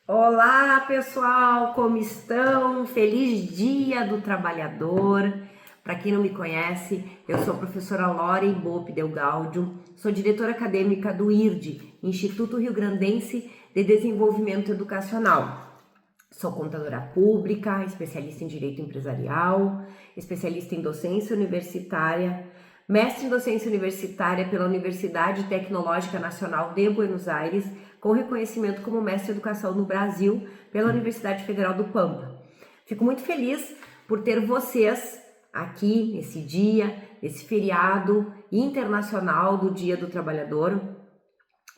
Olá, pessoal, como estão? Feliz Dia do Trabalhador. Para quem não me conhece, eu sou a professora Lore Bope Del Gaudio, sou diretora acadêmica do IRD, Instituto Rio Grandense de Desenvolvimento Educacional. Sou contadora pública, especialista em direito empresarial, especialista em docência universitária, mestre em docência universitária pela Universidade Tecnológica Nacional de Buenos Aires, com reconhecimento como mestre em educação no Brasil pela Universidade Federal do Pampa. Fico muito feliz por ter vocês aqui nesse dia, nesse feriado internacional do Dia do Trabalhador.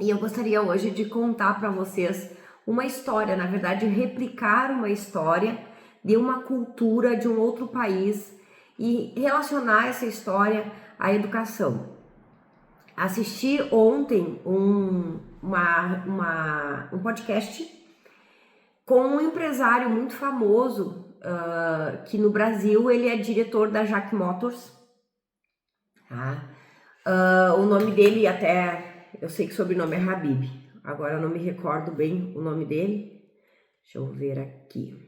E eu gostaria hoje de contar para vocês uma história, na verdade, replicar uma história de uma cultura de um outro país e relacionar essa história à educação. Assisti ontem um podcast com um empresário muito famoso, que no Brasil ele é diretor da JAC Motors. O nome dele até, eu sei que o sobrenome é Habib, agora eu não me recordo bem o nome dele. Deixa eu ver aqui.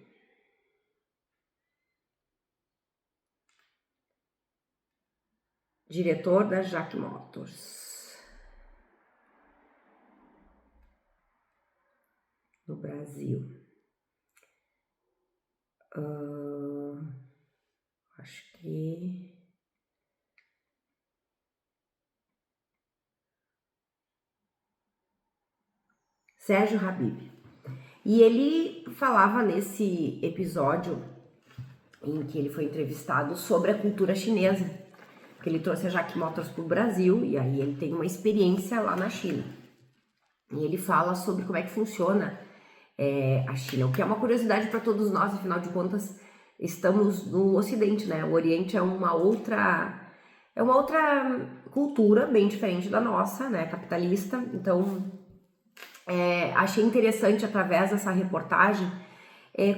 Diretor da JAC Motors no Brasil. Acho que... Sérgio Habib. E ele falava nesse episódio em que ele foi entrevistado sobre a cultura chinesa, que ele trouxe a JAC Motors para o Brasil e aí ele tem uma experiência lá na China. E ele fala sobre como é que funciona a China, o que é uma curiosidade para todos nós, afinal de contas, estamos no Ocidente, né? O Oriente é uma outra cultura bem diferente da nossa, né? Capitalista. Então, achei interessante, através dessa reportagem,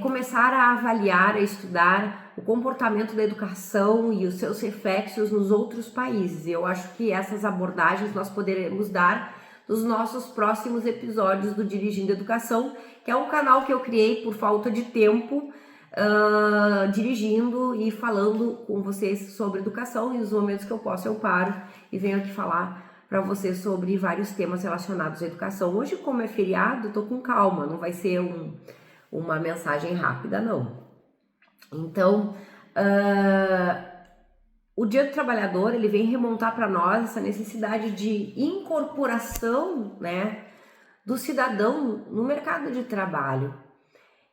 começar a avaliar, a estudar o comportamento da educação e os seus reflexos nos outros países. Eu acho que essas abordagens nós poderemos dar nos nossos próximos episódios do Dirigindo Educação, que é um canal que eu criei por falta de tempo, dirigindo e falando com vocês sobre educação, e nos momentos que eu posso eu paro e venho aqui falar para vocês sobre vários temas relacionados à educação. Hoje, como é feriado, eu tô com calma, não vai ser uma mensagem rápida, não. Então, o Dia do Trabalhador, ele vem remontar para nós essa necessidade de incorporação, né, do cidadão no mercado de trabalho.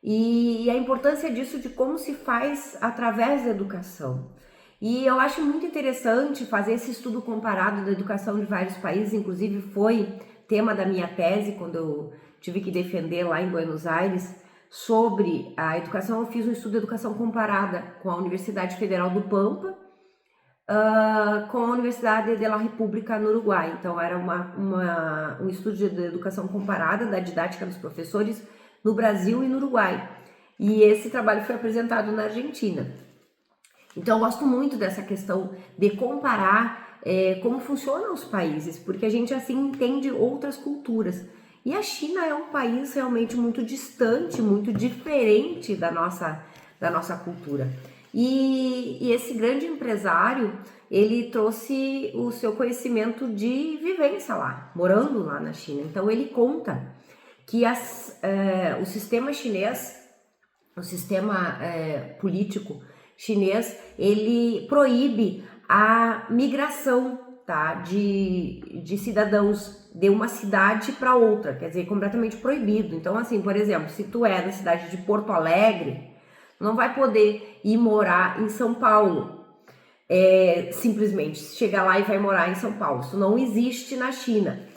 E a importância disso, de como se faz através da educação. E eu acho muito interessante fazer esse estudo comparado da educação de vários países, inclusive foi tema da minha tese, quando eu tive que defender lá em Buenos Aires, sobre a educação. Eu fiz um estudo de educação comparada com a Universidade Federal do Pampa, com a Universidade de la República no Uruguai. Então era um estudo de educação comparada da didática dos professores no Brasil e no Uruguai. E esse trabalho foi apresentado na Argentina. Então eu gosto muito dessa questão de comparar como funcionam os países, porque a gente assim entende outras culturas. E a China é um país realmente muito distante, muito diferente da nossa cultura. E esse grande empresário, ele trouxe o seu conhecimento de vivência lá, morando lá na China. Então ele conta que o sistema chinês, o sistema político chinês, ele proíbe a migração, tá, de cidadãos de uma cidade para outra, quer dizer, completamente proibido. Então, assim, por exemplo, se tu é da cidade de Porto Alegre, não vai poder ir morar em São Paulo, simplesmente chegar lá e vai morar em São Paulo. Isso não existe na China.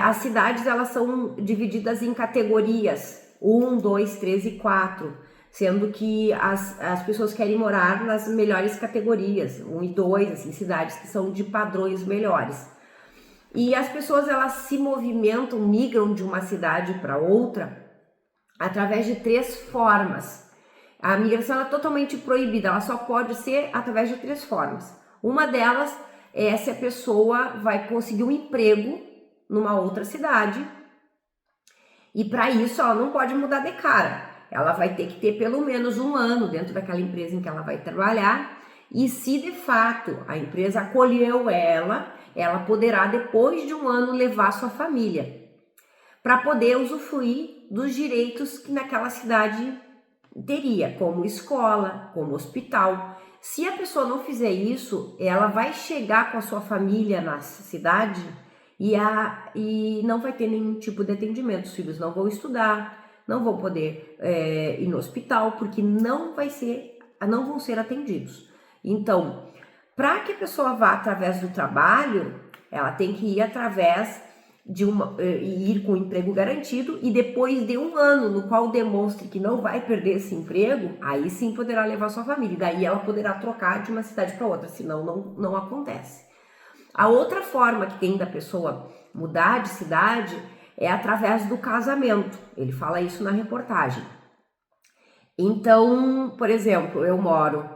As cidades, elas são divididas em categorias 1, 2, 3 e 4, sendo que as pessoas querem morar nas melhores categorias, 1 e 2, assim, cidades que são de padrões melhores. E as pessoas, elas se movimentam, migram de uma cidade para outra através de 3 formas. A migração é totalmente proibida, ela só pode ser através de 3 formas. Uma delas é se a pessoa vai conseguir um emprego numa outra cidade E para isso ela não pode mudar de cara. Ela vai ter que ter pelo menos 1 ano dentro daquela empresa em que ela vai trabalhar. E se de fato a empresa acolheu ela poderá depois de 1 ano levar sua família para poder usufruir dos direitos que naquela cidade teria, como escola, como hospital. Se a pessoa não fizer isso, ela vai chegar com a sua família na cidade e não vai ter nenhum tipo de atendimento. Os filhos não vão estudar, não vão poder ir no hospital, porque não vão ser atendidos. Então, para que a pessoa vá através do trabalho, ela tem que ir através de ir com o emprego garantido, e depois de 1 ano no qual demonstre que não vai perder esse emprego, aí sim poderá levar sua família, e daí ela poderá trocar de uma cidade para outra, senão não acontece. A outra forma que tem da pessoa mudar de cidade é através do casamento. Ele fala isso na reportagem. Então, por exemplo, eu moro,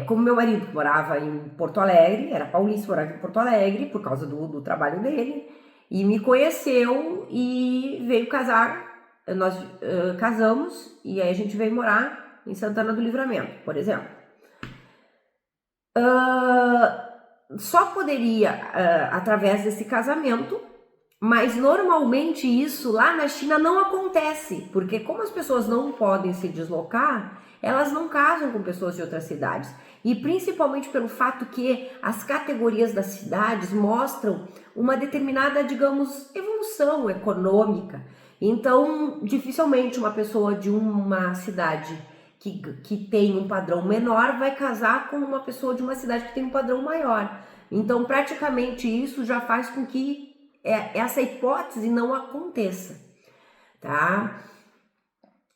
como meu marido morava em Porto Alegre, era paulista, morava em Porto Alegre por causa do trabalho dele, e me conheceu e veio casar. Nós casamos e aí a gente veio morar em Santana do Livramento, por exemplo. Só poderia através desse casamento, mas normalmente isso lá na China não acontece, porque como as pessoas não podem se deslocar, elas não casam com pessoas de outras cidades. E principalmente pelo fato que as categorias das cidades mostram uma determinada, digamos, evolução econômica. Então, dificilmente uma pessoa de uma cidade que tem um padrão menor vai casar com uma pessoa de uma cidade que tem um padrão maior. Então, praticamente isso já faz com que essa hipótese não aconteça, tá?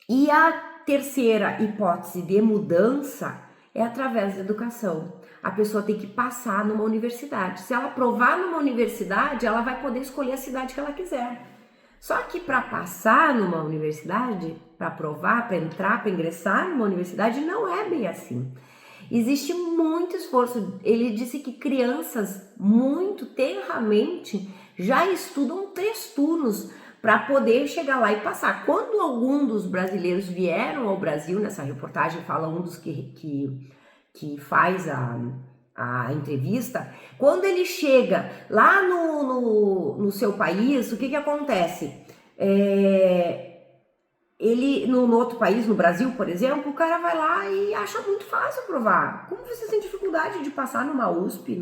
E a terceira hipótese de mudança é através da educação. A pessoa tem que passar numa universidade. Se ela provar numa universidade, ela vai poder escolher a cidade que ela quiser. Só que para passar numa universidade, para provar, para entrar, para ingressar numa universidade, não é bem assim. Existe muito esforço. Ele disse que crianças muito tenramente já estudam 3 turnos para poder chegar lá e passar. Quando algum dos brasileiros vieram ao Brasil, nessa reportagem fala um dos que faz a entrevista, quando ele chega lá no seu país, o que acontece? Ele, no outro país, no Brasil, por exemplo, o cara vai lá e acha muito fácil provar. Como você tem dificuldade de passar numa USP,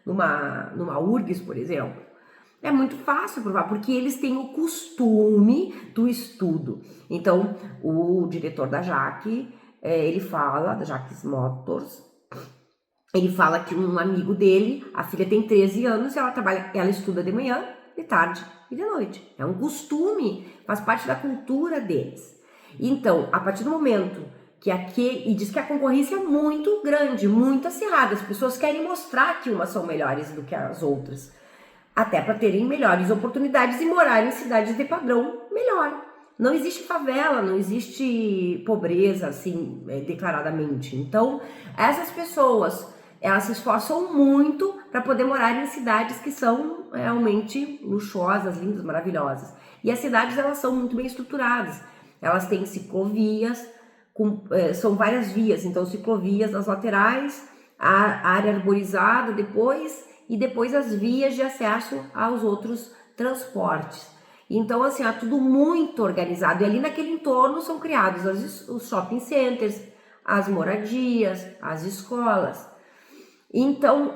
numa URGS, por exemplo? É muito fácil provar, porque eles têm o costume do estudo. Então, o diretor da Jaque, ele fala, da Jacques Motors, ele fala que um amigo dele, a filha tem 13 anos, e ela estuda de manhã, de tarde e de noite. É um costume, faz parte da cultura deles. Então, a partir do momento e diz que a concorrência é muito grande, muito acirrada, as pessoas querem mostrar que umas são melhores do que as outras, até para terem melhores oportunidades e morar em cidades de padrão melhor. Não existe favela, não existe pobreza, assim, declaradamente. Então, essas pessoas, elas se esforçam muito para poder morar em cidades que são realmente luxuosas, lindas, maravilhosas. E as cidades, elas são muito bem estruturadas. Elas têm ciclovias, são várias vias, então ciclovias nas laterais, a área arborizada depois, e depois as vias de acesso aos outros transportes. Então, assim, é tudo muito organizado. E ali naquele entorno são criados os shopping centers, as moradias, as escolas. Então,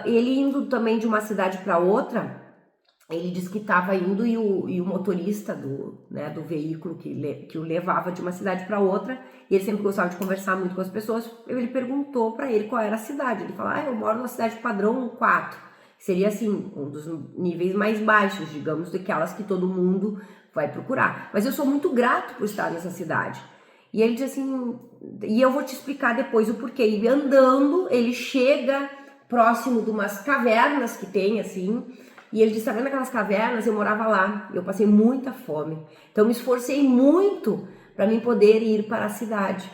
ele indo também de uma cidade para outra, ele disse que estava indo e o motorista do veículo que o levava de uma cidade para outra, e ele sempre gostava de conversar muito com as pessoas, ele perguntou para ele qual era a cidade. Ele falou, eu moro numa cidade padrão 4, seria assim, um dos níveis mais baixos, digamos, daquelas que todo mundo vai procurar. Mas eu sou muito grato por estar nessa cidade. E ele disse assim, e eu vou te explicar depois o porquê. E andando, ele chega próximo de umas cavernas que tem, assim, e ele disse, tá vendo aquelas cavernas? Eu morava lá, eu passei muita fome. Então, me esforcei muito para mim poder ir para a cidade.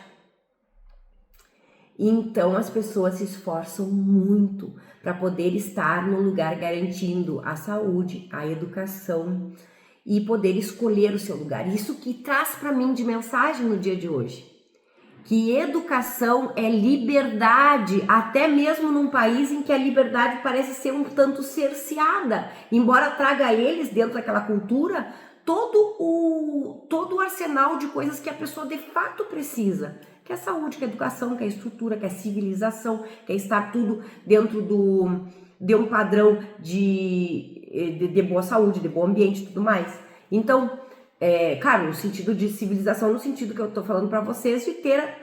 Então, as pessoas se esforçam muito para poder estar num lugar garantindo a saúde, a educação e poder escolher o seu lugar. Isso que traz para mim de mensagem no dia de hoje. Que educação é liberdade, até mesmo num país em que a liberdade parece ser um tanto cerceada, embora traga a eles, dentro daquela cultura, todo o arsenal de coisas que a pessoa de fato precisa, que é a saúde, que é a educação, que é a estrutura, que é a civilização, que é estar tudo dentro de um padrão de boa saúde, de bom ambiente e tudo mais. Então, claro, no sentido de civilização, no sentido que eu tô falando para vocês, de ter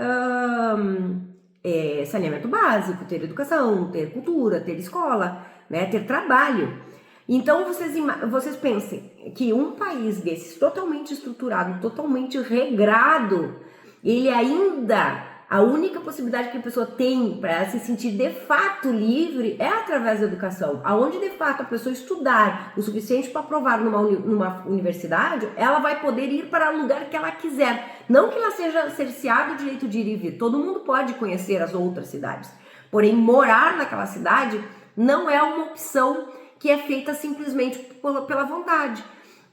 saneamento básico, ter educação, ter cultura, ter escola, né, ter trabalho. Então, vocês pensem que um país desses totalmente estruturado, totalmente regrado, ele ainda, a única possibilidade que a pessoa tem para se sentir de fato livre é através da educação. Aonde de fato a pessoa estudar o suficiente para aprovar numa universidade, ela vai poder ir para o lugar que ela quiser. Não que ela seja cerceada o direito de ir e vir. Todo mundo pode conhecer as outras cidades. Porém, morar naquela cidade não é uma opção que é feita simplesmente pela vontade.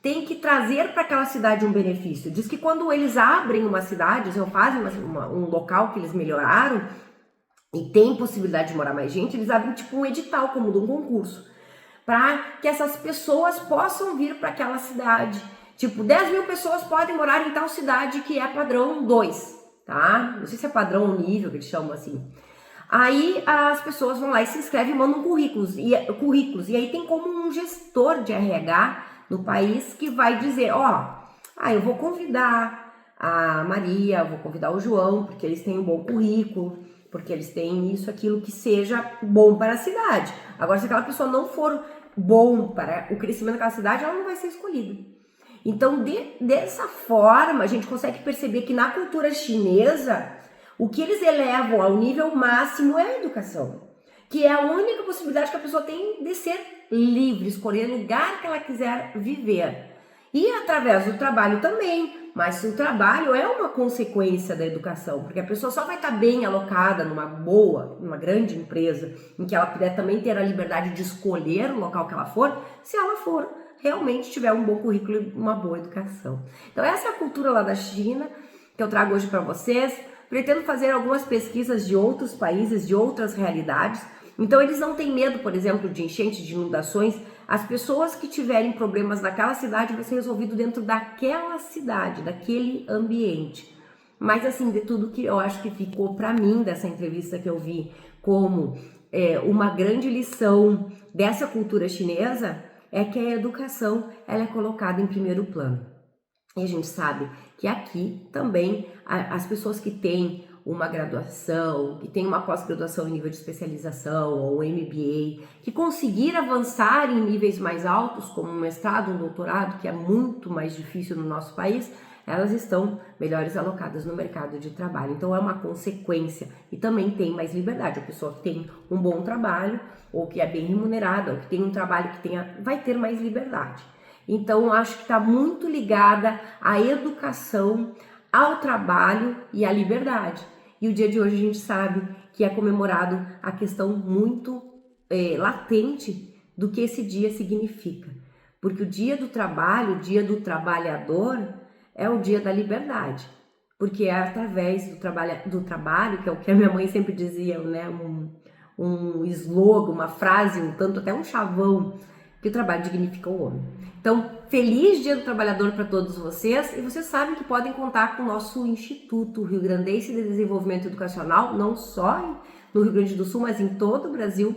Tem que trazer para aquela cidade um benefício. Diz que quando eles abrem uma cidade, ou fazem um local que eles melhoraram e tem possibilidade de morar mais gente, eles abrem tipo um edital, como de um concurso, para que essas pessoas possam vir para aquela cidade. Tipo, 10.000 pessoas podem morar em tal cidade que é padrão 2, tá? Não sei se é padrão ou nível, que eles chamam assim. Aí as pessoas vão lá e se inscrevem e mandam currículos. E aí tem como um gestor de RH no país que vai dizer, eu vou convidar a Maria, vou convidar o João, porque eles têm um bom currículo, porque eles têm isso, aquilo que seja bom para a cidade. Agora, se aquela pessoa não for bom para o crescimento daquela cidade, ela não vai ser escolhida. Então, dessa forma, a gente consegue perceber que na cultura chinesa, o que eles elevam ao nível máximo é a educação, que é a única possibilidade que a pessoa tem de ser livre, escolher o lugar que ela quiser viver. E através do trabalho também, mas o trabalho é uma consequência da educação, porque a pessoa só vai estar bem alocada numa grande empresa, em que ela puder também ter a liberdade de escolher o local que ela for, se ela for realmente tiver um bom currículo e uma boa educação. Então essa é a cultura lá da China que eu trago hoje para vocês. Pretendo fazer algumas pesquisas de outros países, de outras realidades. Então eles não têm medo, por exemplo, de enchentes, de inundações. As pessoas que tiverem problemas naquela cidade vai ser resolvido dentro daquela cidade, daquele ambiente. Mas assim, de tudo que eu acho que ficou para mim dessa entrevista que eu vi como uma grande lição dessa cultura chinesa é que a educação ela é colocada em primeiro plano. E a gente sabe que aqui também as pessoas que têm uma graduação, que têm uma pós-graduação em nível de especialização ou um MBA, que conseguir avançar em níveis mais altos, como um mestrado, um doutorado, que é muito mais difícil no nosso país, elas estão melhores alocadas no mercado de trabalho. Então é uma consequência e também tem mais liberdade. A pessoa que tem um bom trabalho ou que é bem remunerada ou que tem um trabalho que vai ter mais liberdade. Então, acho que está muito ligada à educação, ao trabalho e à liberdade. E o dia de hoje a gente sabe que é comemorado a questão muito latente do que esse dia significa. Porque o dia do trabalho, o dia do trabalhador, é o dia da liberdade. Porque é através do trabalho, que é o que a minha mãe sempre dizia, né? Um slogan, uma frase, um tanto até um chavão, que o trabalho dignifica o homem. Então, feliz Dia do Trabalhador para todos vocês, e vocês sabem que podem contar com o nosso Instituto Rio Grandense de Desenvolvimento Educacional, não só no Rio Grande do Sul, mas em todo o Brasil,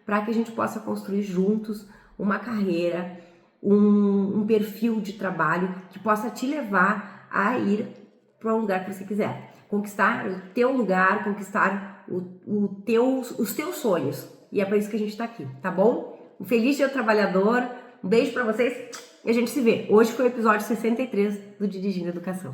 para que a gente possa construir juntos uma carreira, um perfil de trabalho que possa te levar a ir para um lugar que você quiser, conquistar o teu lugar, conquistar os teus sonhos, e é para isso que a gente está aqui, tá bom? Um feliz Dia do Trabalhador, um beijo para vocês e a gente se vê. Hoje foi o episódio 63 do Dirigindo Educação.